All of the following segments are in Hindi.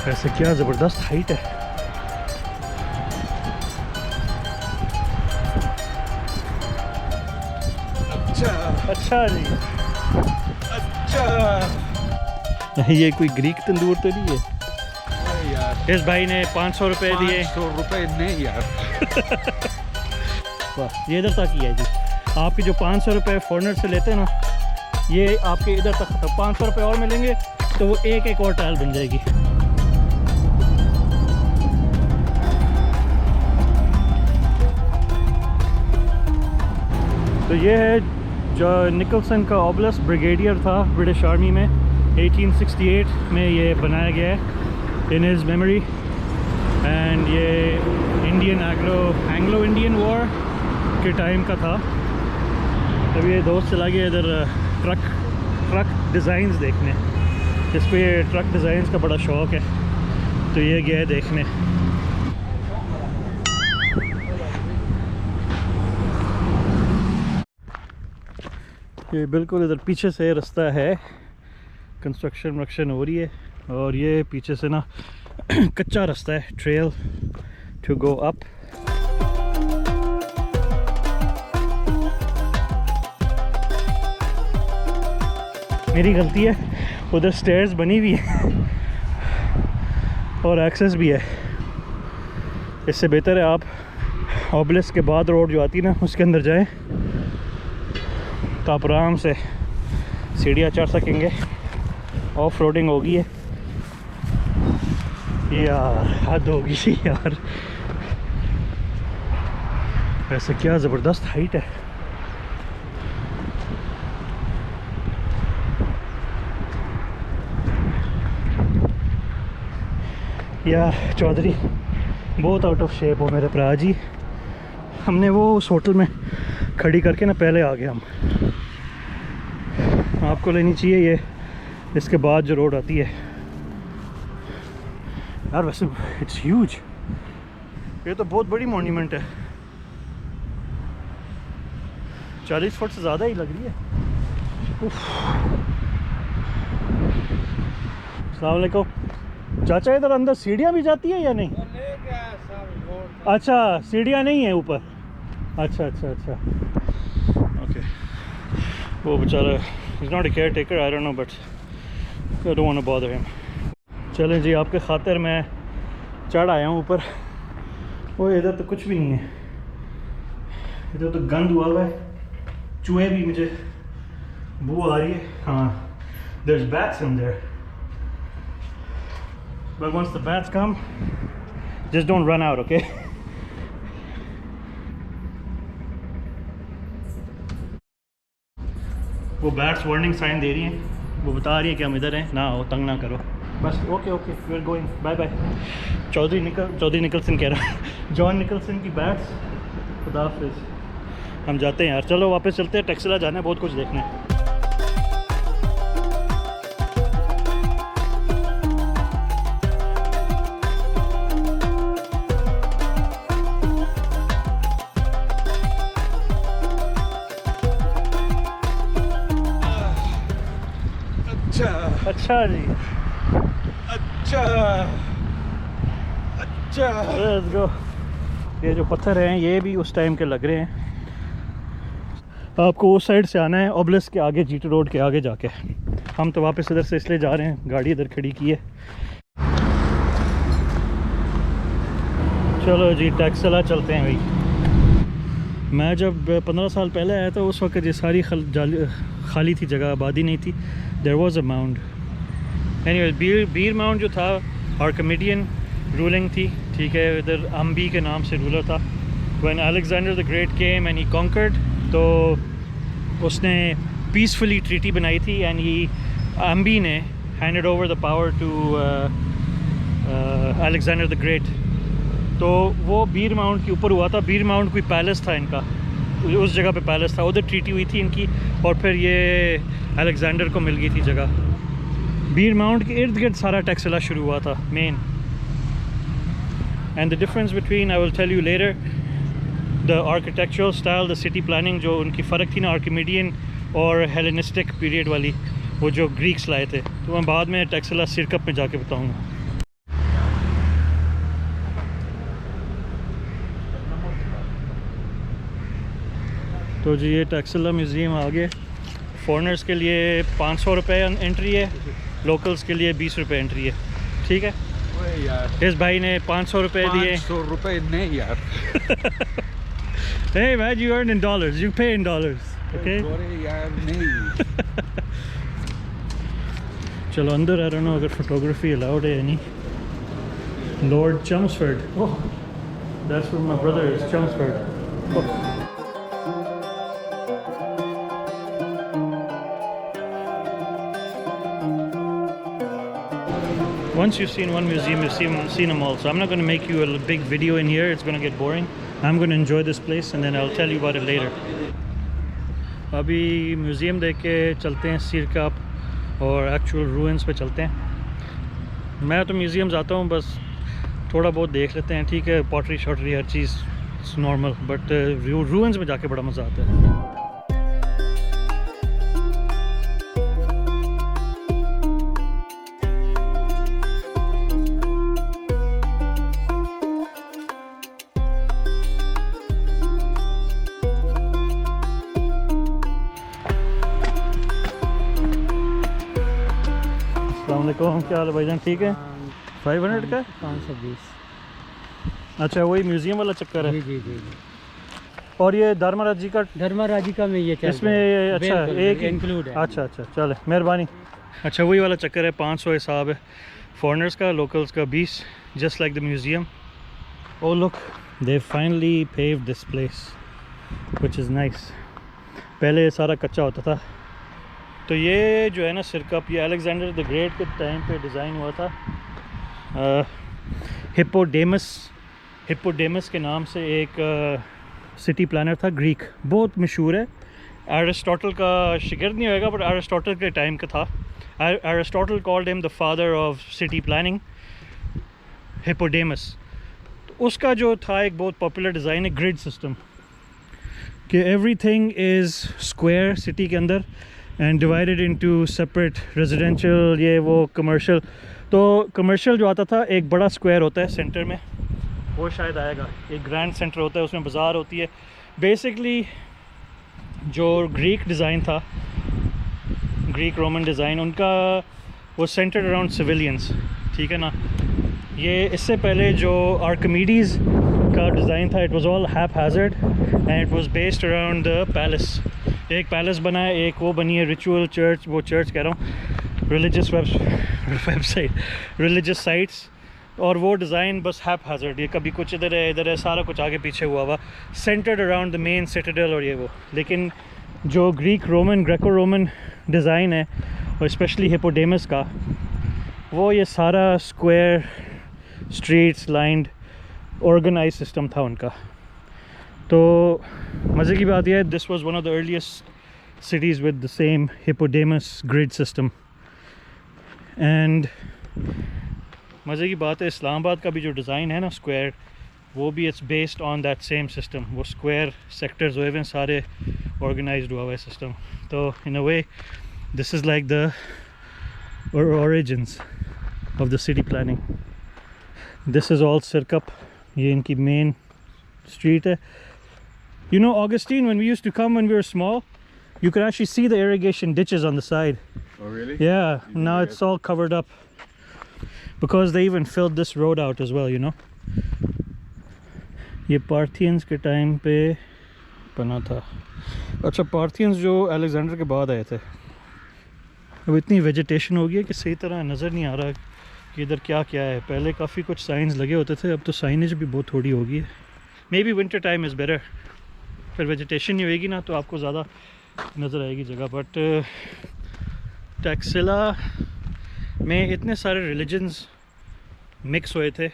वैसे क्या ज़बरदस्त हाइट है। अच्छा जी, अच्छा। ये कोई ग्रीक तंदूर तो नहीं है? यार इस भाई ने 500 रुपये दिए। 500 रुपये नहीं यार। वाह, ये इधर तक ही है जी। आपके जो 500 रुपये फॉरनर से लेते हैं ना, ये आपके इधर तक खत्म। 500 रुपये और मिलेंगे तो वो एक और टाइल बन जाएगी। तो ये है जो निकलसन का ऑबलिस्क, ब्रिगेडियर था ब्रिटिश आर्मी में। 1868 में ये बनाया गया है इन हिज मेमोरी। एंड ये इंडियन एंग्लो इंडियन वॉर के टाइम का था। तब ये दोस्त चला गया इधर ट्रक डिज़ाइंस देखने, जिसको ये ट्रक डिज़ाइंस का बड़ा शौक़ है, तो ये गया है देखने। ये बिल्कुल इधर पीछे से रास्ता है, कंस्ट्रक्शन हो रही है, और ये पीछे से ना कच्चा रास्ता है, ट्रेल टू गो अप। मेरी गलती है, उधर स्टेयर्स बनी हुई है और एक्सेस भी है। इससे बेहतर है आप ऑबलिस्क के बाद रोड जो आती है ना, उसके अंदर जाएं, तो आप आराम से सीढ़ियाँ चढ़ सकेंगे। ऑफ रोडिंग होगी है यार, हद होगी यार। वैसे क्या ज़बरदस्त हाइट है। यार चौधरी बहुत आउट ऑफ शेप हो मेरे भरा जी। हमने वो उस होटल में खड़ी करके ना पहले आ गए हम। आपको लेनी चाहिए ये, इसके बाद जो रोड आती है यार। वैसे इट्स ह्यूज, ये तो बहुत बड़ी मॉन्यूमेंट है। 40 फुट से ज़्यादा ही लग रही है। अस्सलाम वालेकुम चाचा, इधर अंदर सीढ़ियाँ भी जाती है या नहीं? अच्छा, सीढ़ियाँ नहीं है ऊपर। अच्छा अच्छा अच्छा, ओके। वो बेचारा is not a caretaker, I don't know, but I don't want to bother him. चलें जी, आपके खातिर मैं चढ़ आया हूँ ऊपर। वो इधर तो कुछ भी नहीं है, इधर तो गंद हुआ हुआ है, चूहे भी, मुझे बू आ रही है। हाँ, there's bats in there, but once the bats come, just don't run out, okay? वो बैट्स वार्निंग साइन दे रही हैं, वो बता रही है कि हम इधर हैं, ना आओ, तंग ना करो बस। Okay okay, we are going, bye bye. Chaudhary Nicholson कह रहा हूँ, जॉन निकलसन की बैट्स। खुदा हाफिज़, हम जाते हैं यार। चलो वापस चलते हैं, टेक्सला जाना है, बहुत कुछ देखना है। अच्छा जी, अच्छा अच्छा, लेट्स गो। ये जो पत्थर हैं ये भी उस टाइम के लग रहे हैं। आपको उस साइड से आना है, ऑबलिस्क के आगे, जीटी रोड के आगे जाके। हम तो वापस इधर से इसलिए जा रहे हैं, गाड़ी इधर खड़ी की है। चलो जी, टेक्सला चलते हैं भाई। मैं जब 15 साल पहले आया था, उस वक्त ये सारी खाली थी जगह, आबादी नहीं थी। There was a mound. Anyway, Bhir mound जो था आर्किमिडियन रूलिंग थी, ठीक है। इधर अम्बी के नाम से रूलर था। When Alexander the Great came and he conquered, तो उसने पीसफुली ट्रीटी बनाई थी, एंड ही अम्बी ने handed over the power to Alexander the Great. तो वो बीर माउंट के ऊपर हुआ था। बीर माउंट कोई पैलेस था इनका, उस जगह पे पैलेस था, उधर ट्रीटी हुई थी इनकी, और फिर ये अलेक्जेंडर को मिल गई थी जगह। बीर माउंट के इर्द गिर्द सारा टेक्सला शुरू हुआ था मेन। And the difference between, I will tell you later, the architectural style, the city planning, जो उनकी फ़र्क थी ना आर्किमिडियन और हेलेनिस्टिक पीरियड वाली, वो जो ग्रीक्स लाए थे, तो मैं बाद में टेक्सला सिरकप में जाके बताऊँगा। तो जी ये टैक्सिला म्यूज़ियम आ गए। फॉरेनर्स के लिए 500 रुपये एंट्री है, लोकल्स के लिए 20 रुपये एंट्री है। ठीक है, ओए यार इस भाई ने 500 रुपये दिए। 500 रुपए नहीं यार। Hey man, you earn in dollars, you pay in dollars, okay? अरे यार नहीं। चलो अंदर। आई डोंट नो अगर फोटोग्राफी अलाउड है या नहीं। Lord Chelmsford, oh that's where my brother is, Chelmsford. Once you've seen one museum, you've seen them all. So I'm not going to make you a big video in here. It's going to get boring. I'm going to enjoy this place and then I'll tell you about it later. अभी म्यूज़ियम देख के चलते हैं सिरकप और एक्चुअल रूइंस पे चलते हैं। मैं तो म्यूज़ियम्स आता हूँ बस थोड़ा बहुत देख लेते हैं, ठीक है, पॉटरी शॉटरी हर चीज़ नॉर्मल, बट रूइंस में जाके बड़ा मज़ा आता है। अस्सलामुअलैकुम, क्या हाल है भाईजान? ठीक है। 500 का 520। अच्छा, वही म्यूज़ियम वाला चक्कर है। जी जी जी। और ये धर्मराज जी का में ये चल इसमें रहा है। अच्छा बिल्कुल, एक इंक्लूड है। अच्छा अच्छा, चले मेहरबानी। अच्छा, वही वाला चक्कर है, 500 हिसाब है फॉरेनर्स का, लोकल्स का 20, just like the museum. Oh look, they finally paved this place which is nice. पहले सारा कच्चा होता था। तो ये जो है ना सिरकप, ये अलेक्जेंडर द ग्रेट के टाइम पे डिज़ाइन हुआ था। हिप्पोडेमस के नाम से एक सिटी प्लानर था, ग्रीक, बहुत मशहूर है। एरिस्टोटल का शिगिर्द नहीं होएगा, बट एरिस्टोटल के टाइम का था। Aristotle called him the father of city planning, Hippodamus. तो उसका जो था एक बहुत पॉपुलर डिज़ाइन है ग्रिड सिस्टम, कि एवरीथिंग इज़ स्क्वायर सिटी के अंदर and divided into separate residential, ये वो कमर्शियल। तो कमर्शियल जो आता था एक बड़ा स्क्वायर होता है सेंटर में, वो शायद आएगा, एक ग्रैंड सेंटर होता है, उसमें बाज़ार होती है। बेसिकली जो ग्रीक डिज़ाइन था, ग्रीक रोमन डिज़ाइन, उनका वो सेंटर्ड अराउंड सिविलियंस, ठीक है ना। ये इससे पहले जो आर्किमिडीज़ का डिज़ाइन था, it was all haphazard and it was based around the palace. एक पैलेस बना है, एक वो बनी है रिचुअल चर्च, वो चर्च कह रहा हूँ, रिलीजियस वेबसाइट, रिलीजियस साइट्स। और वो डिज़ाइन बस हैपहैज़र्ड, ये कभी कुछ इधर है, सारा कुछ आगे पीछे हुआ centred around the main citadel और ये वो। लेकिन जो Greek Roman, Greco Roman design है, और स्पेशली हिप्पोडेमस का, वो ये सारा square, streets lined, organise system था उनका। तो मज़े की बात यह है, this was one of the earliest cities with the same Hippodamus grid system. And मज़े की बात है, इस्लामाबाद का भी जो डिज़ाइन है ना स्क्वायर, वो भी it's based on that same system. वो स्क्वायर सेक्टर्स हुए हैं, सारे ऑर्गेनाइज्ड हुआ है सिस्टम। तो in a way this is like the origins of the city planning. This is all Sirkap, ये इनकी मेन स्ट्रीट है। You know, Augustine, when we used to come when we were small, you could actually see the irrigation ditches on the side. Oh really? Yeah, now it's all covered up because they even filled this road out as well, you know. ये पार्थियंस के टाइम पे बना था। अच्छा, पार्थियंस जो अलेक्जेंडर के बाद आए थे। अब इतनी वेजिटेशन हो गई है कि सही तरह नज़र नहीं आ रहा कि इधर क्या क्या है। पहले काफ़ी कुछ साइंस लगे होते थे, अब तो साइनेज भी बहुत थोड़ी हो गई है। May be winter time is better, फिर वेजिटेशन नहीं होएगी ना, तो आपको ज़्यादा नज़र आएगी जगह। बट टैक्सिला में इतने सारे रिलीजन्स मिक्स हुए थे।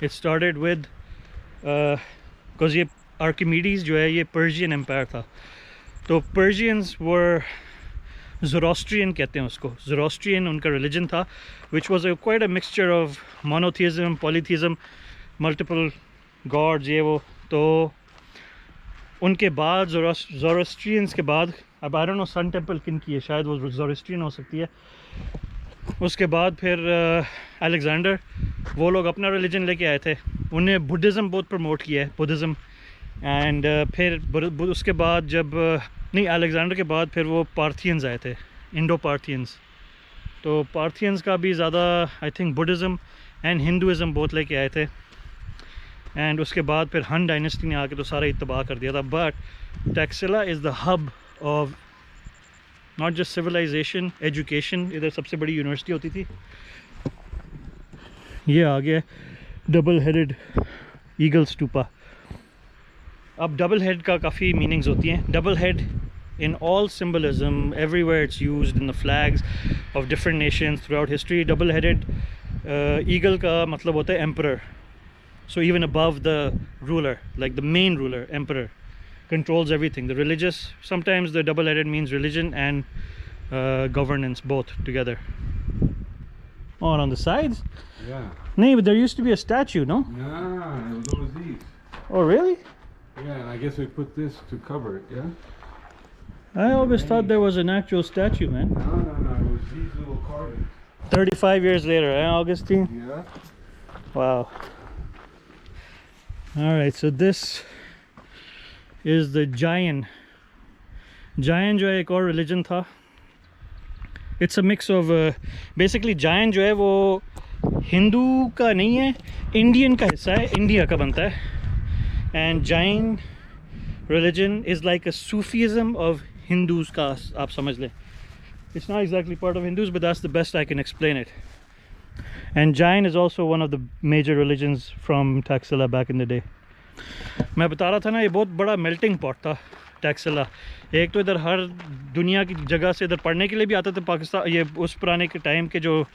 इट स्टार्टेड विद बिकॉज ये आर्किमिडीज़ जो है, ये पर्शियन एम्पायर था। तो पर्शियंस वर ज़ोरोस्ट्रियन कहते हैं उसको, ज़ोरोस्ट्रियन उनका रिलीजन था, which was quite a mixture of monotheism, polytheism, multiple gods, ये वो। तो उनके बाद ज़ोरोस्ट्रियंस के बाद, अब I don't know sun temple किन की है, शायद वो ज़ोरोस्ट्रियन हो सकती है। उसके बाद फिर अलेक्जेंडर, वो लोग अपना रिलीजन लेके आए थे। उन्हें बुद्धिज़्म बहुत प्रमोट किया है, बुद्धिज़्म एंड फिर उसके बाद जब नहीं अलेक्जेंडर के बाद फिर वो पार्थियंस आए थे, इंडो पार्थियंस। तो पार्थियंस का भी ज़्यादा I think Buddhism and Hinduism बहुत लेके आए थे। एंड उसके बाद फिर हन डायनेस्टी ने आके तो सारा ही तबाह कर दिया था। But Taxila is the hub of not just civilisation, education. इधर सबसे बड़ी यूनिवर्सिटी होती थी। ये आ गया डबल हेडेड ईगल स्टूपा। अब डबल हेड का काफ़ी मीनिंग्स होती हैं। Double head in all symbolism, everywhere it's used in the flags of different nations throughout history. Double-headed eagle का मतलब होता है emperor. So even above the ruler, like the main ruler, emperor, controls everything. The religious, sometimes the double-headed means religion and governance both together. Oh, and on the sides? Yeah. No, but there used to be a statue, no? Nah, it was always these. Oh, really? Yeah, and I guess we put this to cover it, yeah? I always thought there was an actual statue, man. No, it was these little carvings. 35 years later, eh, Augustine? Yeah. Wow. Alright, so this is the Jain. Jain जो है एक और religion था. It's a mix of basically Jain जो है वो हिंदू का नहीं है, इंडियन का हिस्सा है, इंडिया का बनता है. And Jain religion is like a Sufism of Hindus का आप समझ लें. It's not exactly part of Hindus, but that's the best I can explain it. And Jain is also one of the major religions from Taxila back in the day. मैं बता रहा था ना, ये बहुत बड़ा मेल्टिंग पॉट था टैक्सिला। एक तो इधर हर दुनिया की जगह से इधर पढ़ने के लिए भी आते थे पाकिस्तान। ये उस पुराने के टाइम के जो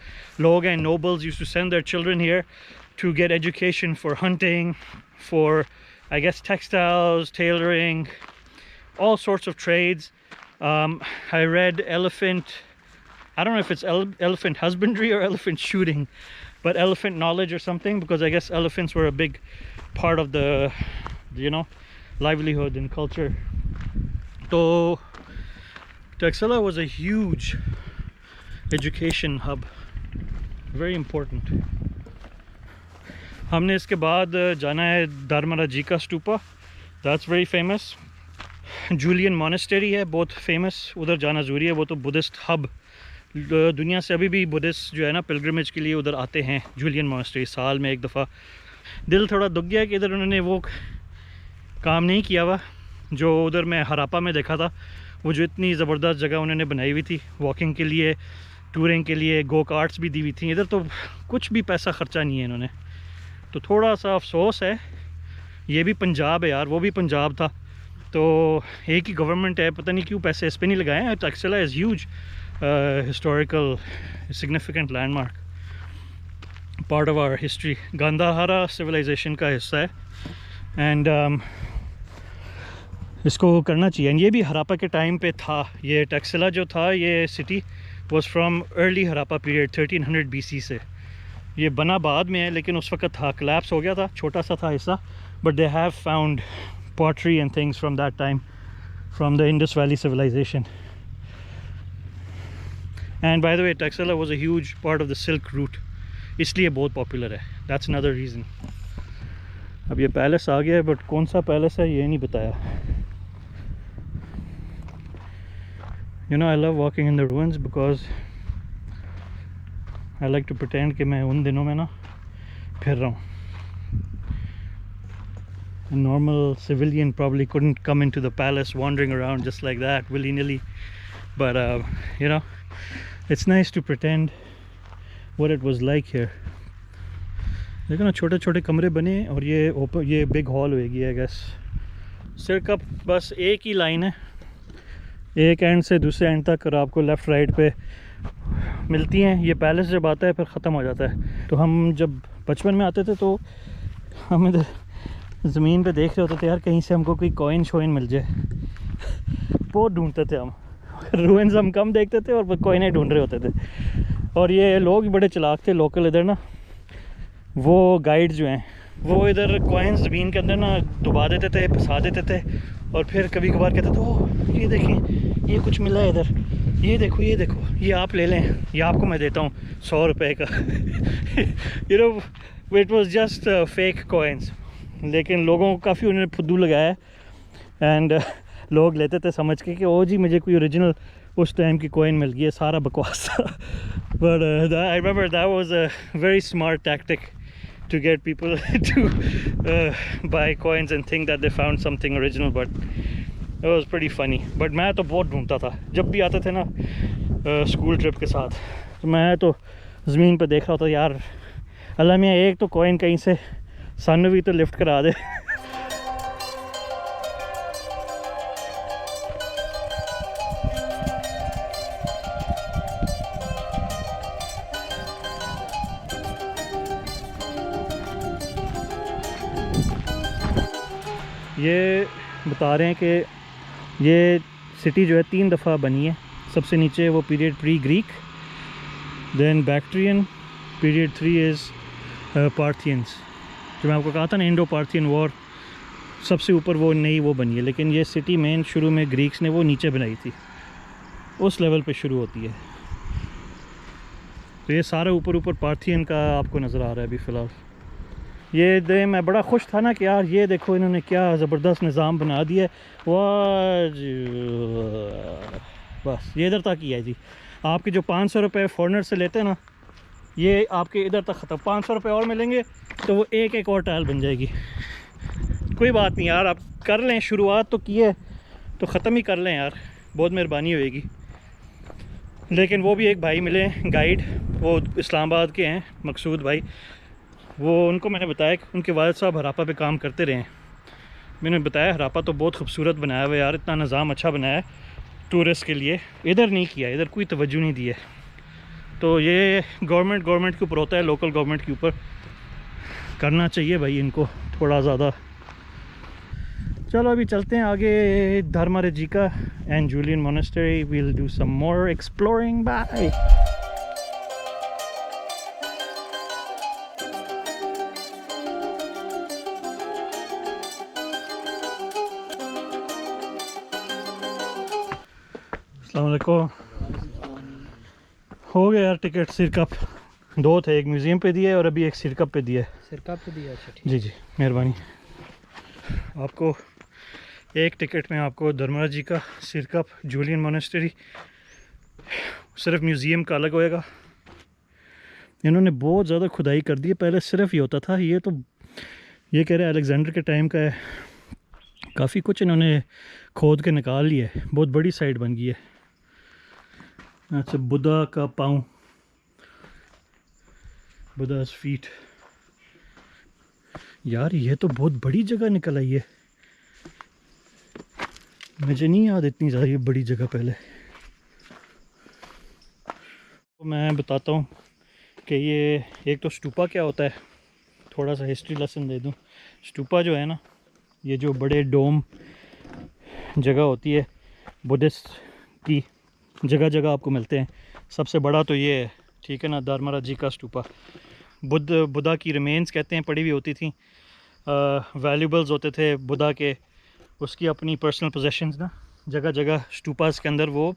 लोग हैं, nobles used to send their children here to get education for hunting, for I guess textiles, tailoring, all sorts of trades. I read elephant, I don't know if it's elephant husbandry or elephant shooting, but elephant knowledge or something, because I guess elephants were a big part of the, you know, livelihood and culture. So Taxila was a huge education hub, very important. हमने इसके बाद जाना है धर्मराजी का stupa, that's very famous. Jaulian monastery है, बहुत फेमस, उधर जाना ज़रूरी है. वो तो बुद्धिस्ट हब, दुनिया से अभी भी बुद्धिस्ट जो है ना पिलग्रिमेज के लिए उधर आते हैं जूलियन मोनेस्टेरी, साल में एक दफ़ा. दिल थोड़ा दुख गया कि इधर उन्होंने वो काम नहीं किया हुआ जो उधर मैं हरापा में देखा था. वो जो इतनी ज़बरदस्त जगह उन्होंने बनाई हुई थी वॉकिंग के लिए, टूरिंग के लिए, गो कार्ट्स भी दी हुई थी. इधर तो कुछ भी पैसा ख़र्चा नहीं है इन्होंने, तो थोड़ा सा अफसोस है. ये भी पंजाब है यार, वो भी पंजाब था, तो एक ही गवर्नमेंट है, पता नहीं क्यों पैसे इस पर नहीं लगाए हैं. Taxila is huge historical significant landmark, part of our history. Gandhara civilisation का हिस्सा है. एंड इसको करना चाहिए. एंड ये भी हरापा के टाइम पे था. ये टैक्सिला जो था, ये city was from early Harappa period 1300 BC से. ये बना बाद में है, लेकिन उस वक्त था, कोलैप्स हो गया था, छोटा सा था हिस्सा. But they have found pottery and things from that time, from the Indus Valley civilization. And by the way, Taxila was a huge part of the Silk Route, इसलिए बहुत popular है. That's another reason. अब ये पैलेस आ गया है, बट कौन सा पैलेस है ये नहीं बताया. You know, I love walking in the ruins because I like to pretend कि मैं उन दिनों में ना फिर रहा हूँ. A normal civilian probably couldn't come into the palace wandering around just like that willy-nilly, but you know, it's nice to pretend what it was like here. देखो ना, छोटे छोटे कमरे बने और ये बिग हॉल होगी आई गेस. सिर्फ बस एक ही लाइन है, एक एंड से दूसरे एंड तक, और आपको लेफ़्ट राइट पे मिलती हैं. ये पैलेस जब आता है फिर ख़त्म हो जाता है. तो हम जब बचपन में आते थे तो हम इधर ज़मीन पे देख रहे होते थे, यार कहीं से हमको कोई कॉइन शॉइन मिल जाए. बहुत ढूंढते थे हम. रूइंस हम कम देखते थे और कॉइनें ढूंढ रहे होते थे. और ये लोग बड़े चालाक थे लोकल इधर ना, वो गाइड जो हैं वो इधर कॉइन्स ज़मीन के अंदर ना डुबा देते थे, फंसा देते थे, और फिर कभी कभार कहते थे ओह ये देखें ये कुछ मिला है इधर, ये देखो ये देखो, ये आप ले लें, ये आपको मैं देता हूँ 100 रुपये का. You know, it was just fake coins. लेकिन लोगों को काफ़ी उन्होंने फुद्दू लगाया एंड लोग लेते थे समझ के कि ओ जी मुझे कोई ओरिजिनल उस टाइम की कॉइन मिल गई है, सारा बकवास था। But I remember that was a very smart tactic to get people to buy coins and think that they found something original, but it was pretty funny. But मैं तो बहुत ढूंढता था जब भी आते थे ना स्कूल ट्रिप के साथ, तो मैं तो ज़मीन पे देख रहा था यार अल्लाह मियाँ एक तो कॉइन कहीं से सन भी तो लिफ्ट करा दे। ये बता रहे हैं कि ये सिटी जो है 3 दफ़ा बनी है। सबसे नीचे वो period pre Greek, then Bactrian, period 3 is Parthians. जो मैं आपको कहा था ना इंडो पार्थियन वॉर, सबसे ऊपर वो नई वो बनी है, लेकिन ये सिटी मेन शुरू में ग्रीक्स ने वो नीचे बनाई थी, उस लेवल पे शुरू होती है। तो ये सारा ऊपर ऊपर पार्थियन का आपको नज़र आ रहा है अभी फ़िलहाल। ये दे मैं बड़ा खुश था ना कि यार ये देखो इन्होंने क्या ज़बरदस्त निज़ाम बना दिया है। वाह बस ये इधर तक ही है जी। आपके जो 500 रुपये फॉरनर से लेते हैं ना, ये आपके इधर तक ख़त्म। 500 रुपये और मिलेंगे तो वो एक और टाइल बन जाएगी। कोई बात नहीं यार, आप कर लें, शुरुआत तो की है तो ख़त्म ही कर लें यार, बहुत मेहरबानी होएगी। लेकिन वो भी एक भाई मिले गाइड, वो इस्लामाबाद के हैं, मकसूद भाई। वो उनको मैंने बताया कि उनके वालिद साहब हरापा पे काम करते रहे हैं। मैंने बताया हरापा तो बहुत खूबसूरत बनाया हुआ है यार, इतना निज़ाम अच्छा बनाया है टूरिस्ट के लिए। इधर नहीं किया, इधर कोई तवज्जो नहीं दी है। तो ये गवर्नमेंट के ऊपर होता है, लोकल गवर्नमेंट के ऊपर करना चाहिए भाई इनको थोड़ा ज़्यादा। चलो अभी चलते हैं आगे Dharmarajika and Jaulian monastery. We'll do some more exploring. Bye. अस्सलामुअलैकुम। हो गया यार टिकट। सिरकप 2 थे, एक म्यूज़ियम पे दिए और अभी एक सिरकप पे दिया है। सिरकप पे दिया? अच्छा ठीक। जी जी मेहरबानी। आपको एक टिकट में आपको धर्मारेजिका, सिरकप, जूलियन मोनेस्ट्री, सिर्फ म्यूज़ियम का अलग होएगा। इन्होंने बहुत ज़्यादा खुदाई कर दी है, पहले सिर्फ ये होता था। ये तो ये कह रहे हैं अलेक्जेंडर के टाइम का है। काफ़ी कुछ इन्होंने खोद के निकाल लिया है, बहुत बड़ी साइट बन गई है। अच्छा, बुद्धा का पाँव, बुद्धा's फीट। यार ये तो बहुत बड़ी जगह निकल आई है, मुझे नहीं याद इतनी ज़्यादा बड़ी जगह पहले। तो मैं बताता हूँ कि ये एक तो स्टूपा क्या होता है, थोड़ा सा हिस्ट्री लेसन दे दूँ। स्टूपा जो है ना, ये जो बड़े डोम जगह होती है बुद्धिस्ट की, जगह जगह आपको मिलते हैं। सबसे बड़ा तो ये है, ठीक है ना, धर्मारेजिका स्टूपा। बुद्धा की रिमेन्स कहते हैं, पड़ी हुई होती थी, वैल्यूबल्स होते थे बुद्धा के, उसकी अपनी पर्सनल पोजेशंस ना जगह जगह स्टूपास के अंदर वो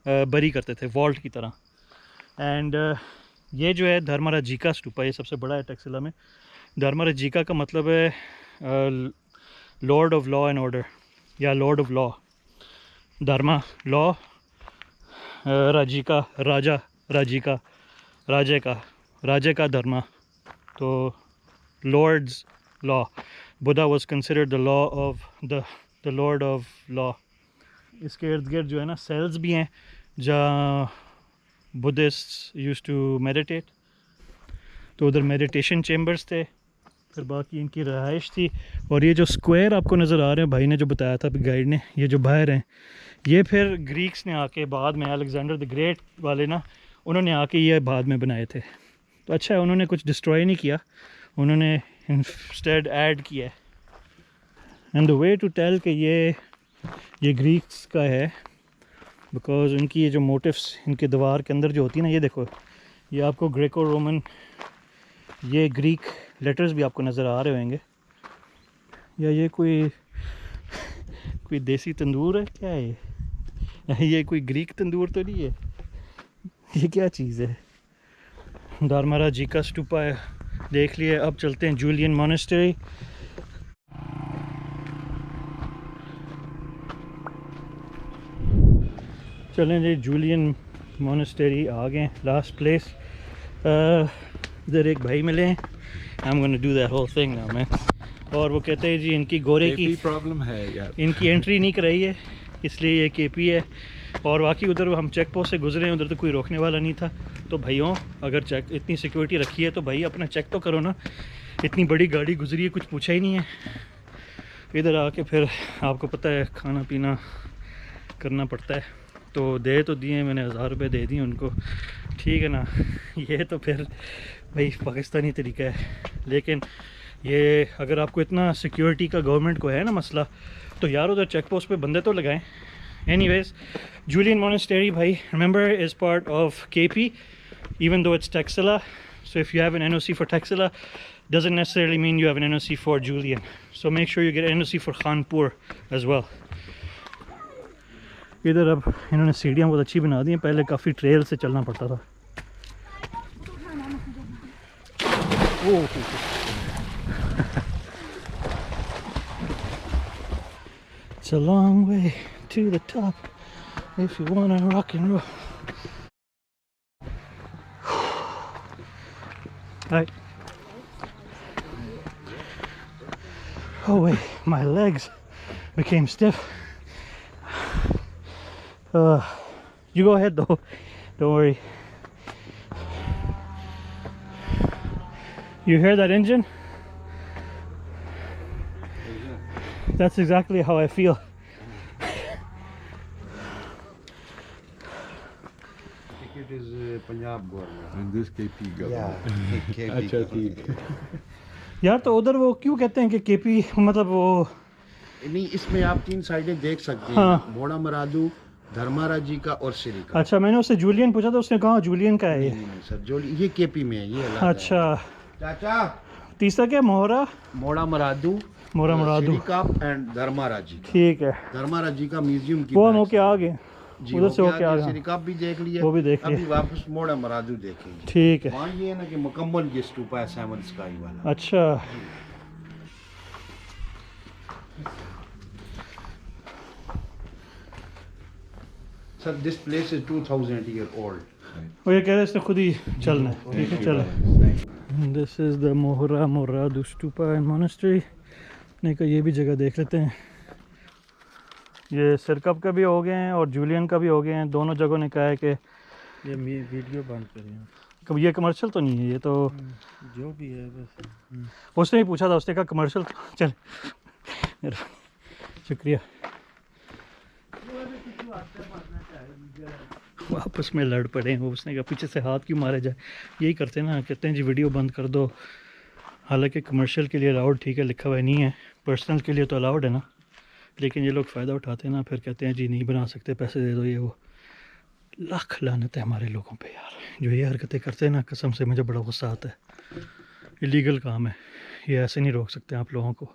बरी करते थे वॉल्ट की तरह। एंड ये जो है धर्मारेजिका स्टूपा, ये सबसे बड़ा है टैक्सिला में। धर्मारेजिका का मतलब है lord of law and order या lord of law. Dharma law, राजिका राजा, राजिका राजे का धर्मा, तो lord's law. Buddha was considered the law of the lord of law. इसके इर्द गिर्द जो है ना सेल्स भी हैं जहाँ बुद्धिस्ट यूज्ड टू मेडिटेट, तो उधर मेडिटेशन चेम्बर्स थे, फिर बाकी इनकी रहाइश थी। और ये जो स्क्वायर आपको नज़र आ रहे हैं, भाई ने जो बताया था गाइड ने, ये जो बाहर हैं, ये फिर ग्रीक्स ने आके बाद में, अलेक्जेंडर द ग्रेट वाले ना, उन्होंने आके ये बाद में बनाए थे। तो अच्छा है, उन्होंने कुछ डिस्ट्रॉय नहीं किया, उन्होंने इंस्टेड ऐड किया। And the way to tell कि ये ग्रीक्स का है, बिकॉज उनकी ये जो मोटिव्स इनके दीवार के अंदर जो होती है ना, ये देखो, ये आपको ग्रेको रोमन, ये ग्रीक लेटर्स भी आपको नज़र आ रहे होंगे। या ये कोई देसी तंदूर है क्या है ये कोई ग्रीक तंदूर तो नहीं है, ये क्या चीज़ है। धर्मारेजिका स्टूपा है, देख लिए। अब चलते हैं जूलियन मोनेस्ट्री। चलें जी, जूलियन मोनेस्टेरी आ गए, लास्ट प्लेस। इधर एक भाई मिले हैं, I am gonna do that whole thing now man. और वो कहते हैं जी इनकी गोरे की प्रॉब्लम है यार, इनकी एंट्री नहीं कराई है, इसलिए ये केपी है। और बाकी उधर हम चेक पोस्ट से गुजरे हैं, उधर तो कोई रोकने वाला नहीं था। तो भाइयों, अगर चेक इतनी सिक्योरिटी रखी है तो भाई अपना चेक तो करो ना। इतनी बड़ी गाड़ी गुजरी है, कुछ पूछा ही नहीं है। इधर आके फिर आपको पता है खाना पीना करना पड़ता है। तो दे तो दिए मैंने, 1000 रुपये दे दिए उनको, ठीक है ना। ये तो फिर भाई पाकिस्तानी तरीका है। लेकिन ये अगर आपको इतना सिक्योरिटी का गवर्नमेंट को है ना मसला, तो यार उधर चेक पोस्ट पे बंदे तो लगाएं। एनीवेज, Julian Monastery भाई, remember, is part of KP, even though it's Taxila. So if you have an NOC for Taxila, doesn't necessarily mean you have an NOC for Julian. So make sure you get an NOC for Khanpur as well. इधर अब इन्होंने सीढ़ियाँ बहुत अच्छी बना दी हैं, पहले काफ़ी ट्रेल से चलना पड़ता था। It's a long way to the top if you want to rock and roll. Right. Oh wait, my legs became stiff. You go ahead though, don't worry. You hear that engine? That's exactly how I feel. It is Punjab government. and this KP government. Yeah, KP अच्छा government. ठीक है। यार तो उधर वो क्यों कहते हैं कि केपी, मतलब वो नहीं, इसमें आप 3 साइडें देख सकते हैं। हाँ। मोड़ा मरादू, धर्मारा जी का और श्री का। अच्छा, मैंने उससे जूलियन पूछा था, उसने कहा जूलियन का है ये। नहीं सर, जो ये केपी में है, ये अलग है। अच्छा, चाचा, तीसरा क्या, मोहरा मोड़ा मरादू, मोरा मरादू, श्री का एंड धर्मारा जी। ठीक है। धर्मारा जी का म्यूजियम की वो हम बैक होके आ गए, जी, उधर से होके आ श्री गए, का भी देख लिया, वो भी देख अभी लिया। वापस मोड़ा मरादू देखेंगे। ठीक है। वहाँ ये है ना कि मुकम्मल ये स्तूपा है 7 स्काई वाला। अच्छा, sir, this place is 2000 year old. वो ये कह रहे इसने खुद ही चलना है, ठीक है चल। This is the Mohra Moradu stupa and monastery. नहीं का ये भी जगह देख लेते हैं। ये सिरकप का भी हो गए हैं और जूलियन का भी हो गए हैं। दोनों जगहों ने कहा है कि ये वीडियो बंद करें, कब ये कमर्शियल तो नहीं है, ये तो जो भी है बस। उसने ही पूछा था, उसने कहा कमर्शियल। चल, शुक्रिया। आपस में लड़ पड़े हैं, उसने कहा पीछे से हाथ क्यों मारे जाए। यही करते हैं ना, कहते हैं जी वीडियो बंद कर दो। हालांकि कमर्शियल के लिए अलाउड, ठीक है, लिखा हुआ नहीं है, पर्सनल के लिए तो अलाउड है ना। लेकिन ये लोग फ़ायदा उठाते हैं ना, फिर कहते हैं जी नहीं बना सकते, पैसे दे दो, ये वो। लाख लानत है हमारे लोगों पे यार, जो ये हरकतें करते हैं ना, कसम से मुझे बड़ा गुस्सा आता है। इलीगल काम है, ये ऐसे नहीं रोक सकते आप लोगों को।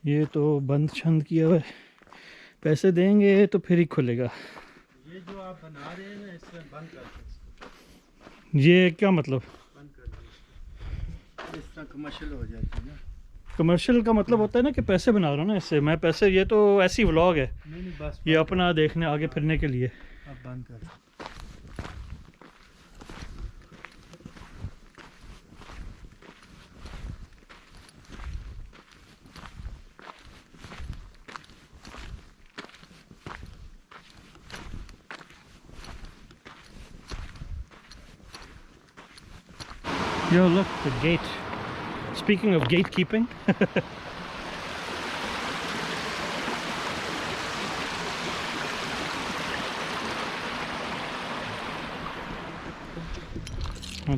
ये तो बंद छंद किया हुआ है, पैसे देंगे तो फिर ही खुलेगा। ये जो आप बना रहे हैं ना, इसमें बंद कर दो। ये क्या मतलब? बंद कर दो, इस तरह कमर्शियल हो जाती है ना। कमर्शियल का मतलब होता है ना कि पैसे बना रहा हूँ ना इससे मैं, पैसे। ये तो ऐसी व्लॉग है, नहीं बस ये अपना देखने आगे फिरने के लिए। अब बंद कर दो। Yo, look, the gate. Speaking of gatekeeping,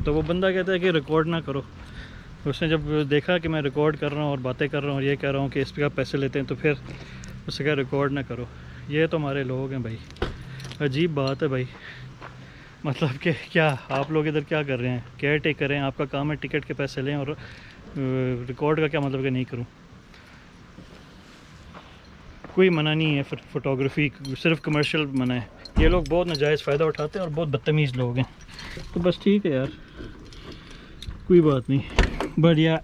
तो वो बंदा कहता है कि रिकॉर्ड ना करो। उसने जब देखा कि मैं रिकॉर्ड कर रहा हूँ और बातें कर रहा हूँ और ये कह रहा हूँ कि इस पर आप पैसे लेते हैं, तो फिर उससे कहा रिकॉर्ड ना करो। ये तो हमारे लोग हैं भाई, अजीब बात है भाई। मतलब कि क्या आप लोग इधर क्या कर रहे हैं, केयर टेकर हैं, आपका काम है टिकट के पैसे लें, और रिकॉर्ड का क्या मतलब कि नहीं करूं। कोई मना नहीं है फ़ोटोग्राफी, सिर्फ कमर्शियल मना है। ये लोग बहुत नाजायज़ फ़ायदा उठाते हैं और बहुत बदतमीज़ लोग हैं। तो बस ठीक है यार, कोई बात नहीं। बढ़िया,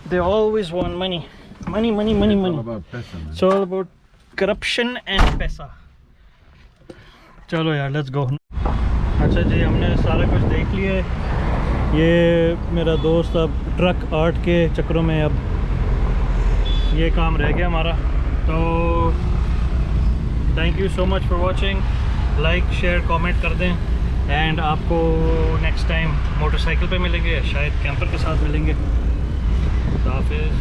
they always want money money money money It's all money. about पैसा, man. It's all about corruption and पैसा। चलो यार लेट्स गो। अच्छा जी, हमने सारा कुछ देख लिया है। ये मेरा दोस्त अब ट्रक आर्ट के चक्रों में अब ये काम रह गया हमारा। तो thank you so much for watching. Like share comment कर दें एंड आपको नेक्स्ट टाइम मोटरसाइकिल पे मिलेंगे, शायद कैंपर के साथ मिलेंगे। तो हाफिज़।